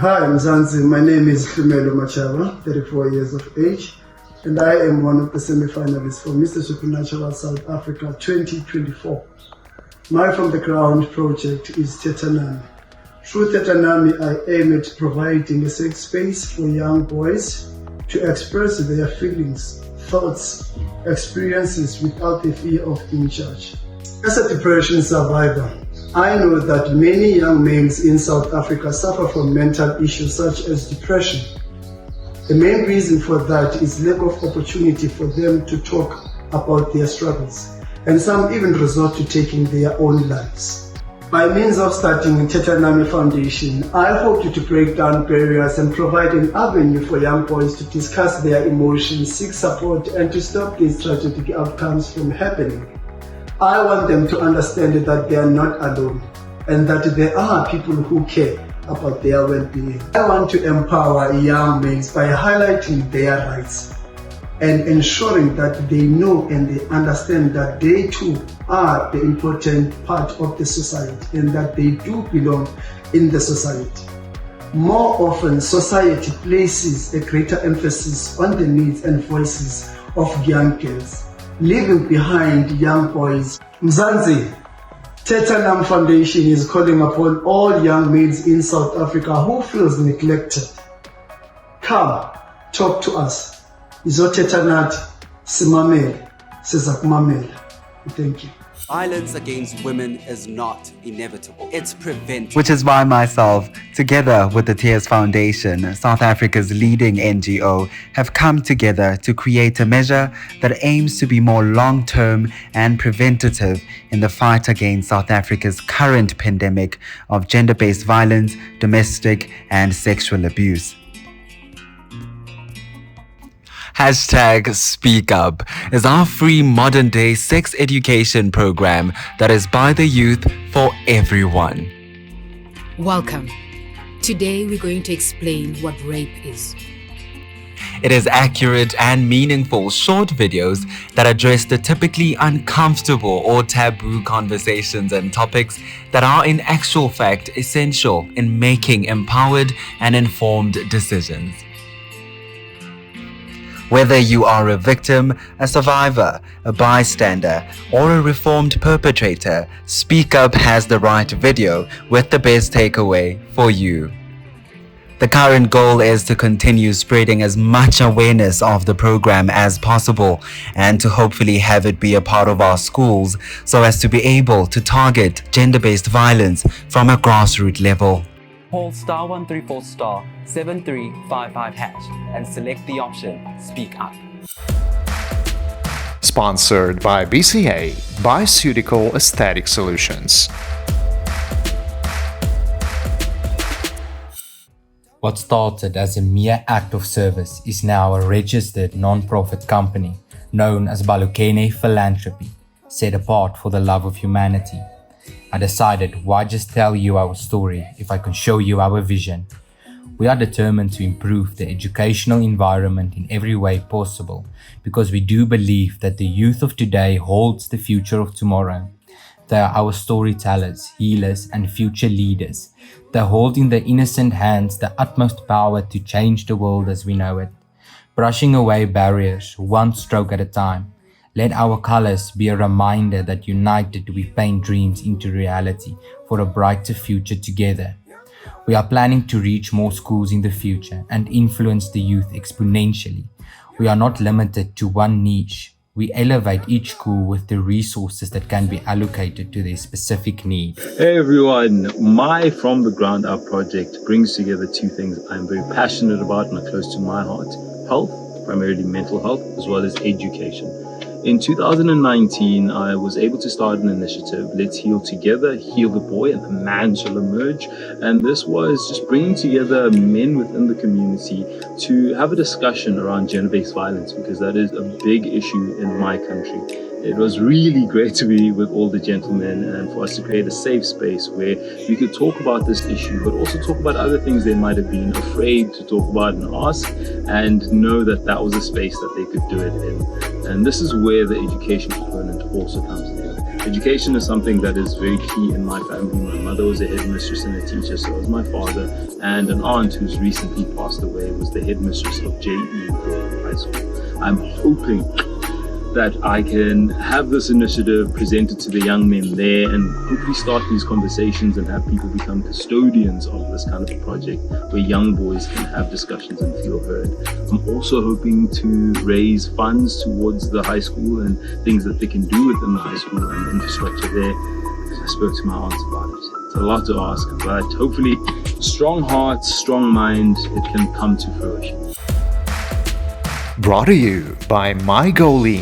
Hi, Mzansi. My name is Khumelo Machaba, 34 years of age, and I am one of the semi-finalists for Mr. Supranational South Africa 2024. My From the Ground project is Tetanami. Through Tetanami, I aim at providing a safe space for young boys to express their feelings, thoughts, experiences without the fear of being judged. As a depression survivor, I know that many young males in South Africa suffer from mental issues such as depression. The main reason for that is lack of opportunity for them to talk about their struggles, and some even resort to taking their own lives. By means of starting Tetanami Foundation, I hope to break down barriers and provide an avenue for young boys to discuss their emotions, seek support, and to stop these tragic outcomes from happening. I want them to understand that they are not alone and that there are people who care about their well-being. I want to empower young males by highlighting their rights and ensuring that they know and they understand that they too are the important part of the society and that they do belong in the society. More often, society places a greater emphasis on the needs and voices of young girls, leaving behind young boys. Mzansi, Tetanami Foundation is calling upon all young males in South Africa who feels neglected. Come, talk to us. Izotetanati, simamele, sizakumamela. Thank you. Violence against women is not inevitable. It's preventable. Which is why myself, together with the Tears Foundation, South Africa's leading NGO, have come together to create a measure that aims to be more long-term and preventative in the fight against South Africa's current pandemic of gender-based violence, domestic and sexual abuse. #SpeakUp is our free modern-day sex education program that is by the youth for everyone. Welcome. Today we're going to explain what rape is. It is accurate and meaningful short videos that address the typically uncomfortable or taboo conversations and topics that are in actual fact essential in making empowered and informed decisions. Whether you are a victim, a survivor, a bystander, or a reformed perpetrator, Speak Up has the right video with the best takeaway for you. The current goal is to continue spreading as much awareness of the program as possible and to hopefully have it be a part of our schools so as to be able to target gender-based violence from a grassroots level. Call *134 *7355# and select the option Speak Up. Sponsored by BCA, Bioceutical Aesthetic Solutions. What started as a mere act of service is now a registered non-profit company known as Balukene Philanthropy, set apart for the love of humanity. I decided, why just tell you our story if I can show you our vision? We are determined to improve the educational environment in every way possible because we do believe that the youth of today holds the future of tomorrow. They are our storytellers, healers, and future leaders. They hold in their innocent hands the utmost power to change the world as we know it. Brushing away barriers, one stroke at a time. Let our colors be a reminder that united we paint dreams into reality for a brighter future together. We are planning to reach more schools in the future and influence the youth exponentially. We are not limited to one niche. We elevate each school with the resources that can be allocated to their specific need. Hey everyone, my From the Ground Up project brings together two things I'm very passionate about and are close to my heart: health, primarily mental health, as well as education. In 2019, I was able to start an initiative, Let's Heal Together, Heal the Boy, and the Man Shall Emerge. And this was just bringing together men within the community to have a discussion around gender-based violence, because that is a big issue in my country. It was really great to be with all the gentlemen and for us to create a safe space where we could talk about this issue, but also talk about other things they might have been afraid to talk about and ask, and know that that was a space that they could do it in. And this is where the education component also comes in. Education is something that is very key in my family. My mother was a headmistress and a teacher, so was my father, and an aunt who's recently passed away was the headmistress of J.E. High School. I'm hoping that I can have this initiative presented to the young men there and hopefully start these conversations and have people become custodians of this kind of a project where young boys can have discussions and feel heard. I'm also hoping to raise funds towards the high school and things that they can do within the high school and infrastructure there. I spoke to my aunts about it. It's a lot to ask, but hopefully strong heart, strong mind, it can come to fruition. Brought to you by My Goalie.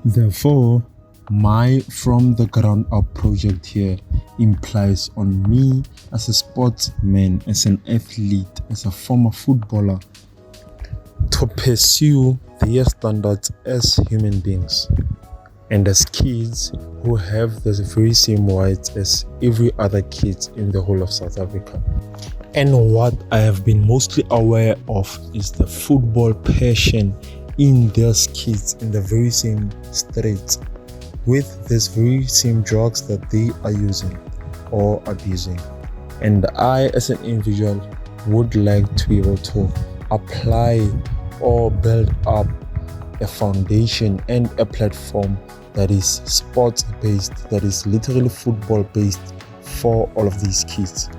Therefore, my From the Ground Up project here implies on me as a sportsman, as an athlete, as a former footballer, to pursue their standards as human beings and as kids who have the very same rights as every other kid in the whole of South Africa. And what I have been mostly aware of is the football passion in those kids in the very same streets with these very same drugs that they are using or abusing. And I, as an individual, would like to be able to apply or build up a foundation and a platform that is sports based, that is literally football based for all of these kids.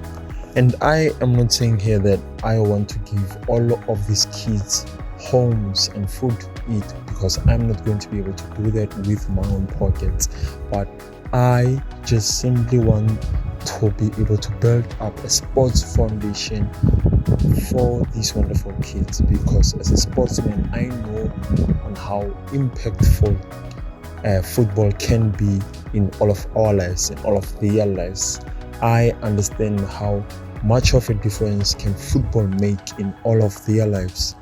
And I am not saying here that I want to give all of these kids homes and food to eat, because I'm not going to be able to do that with my own pockets, but I just simply want to be able to build up a sports foundation for these wonderful kids, because as a sportsman I know on how impactful football can be in all of our lives, in all of their lives. I understand how much of a difference can football make in all of their lives.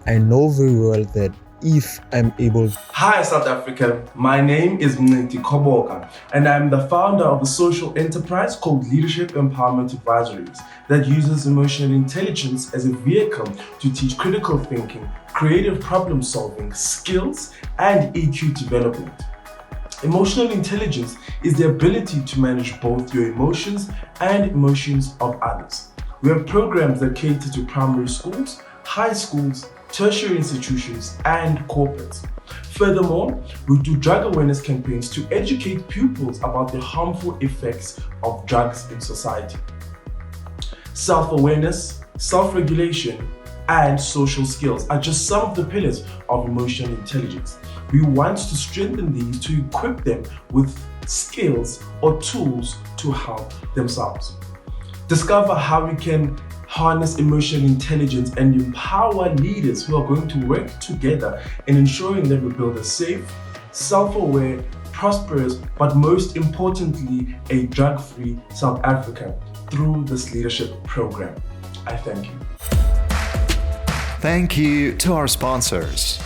I know very well that if I'm able... Hi South Africa, my name is Mneti Koboka and I'm the founder of a social enterprise called Leadership Empowerment Advisories that uses emotional intelligence as a vehicle to teach critical thinking, creative problem solving, skills and EQ development. Emotional intelligence is the ability to manage both your emotions and emotions of others. We have programs that cater to primary schools, high schools, tertiary institutions, and corporates. Furthermore, we do drug awareness campaigns to educate pupils about the harmful effects of drugs in society. Self-awareness, self-regulation, and social skills are just some of the pillars of emotional intelligence. We want to strengthen these to equip them with skills or tools to help themselves. Discover how we can harness emotional intelligence and empower leaders who are going to work together in ensuring that we build a safe, self-aware, prosperous, but most importantly, a drug-free South Africa through this leadership program. I thank you. Thank you to our sponsors.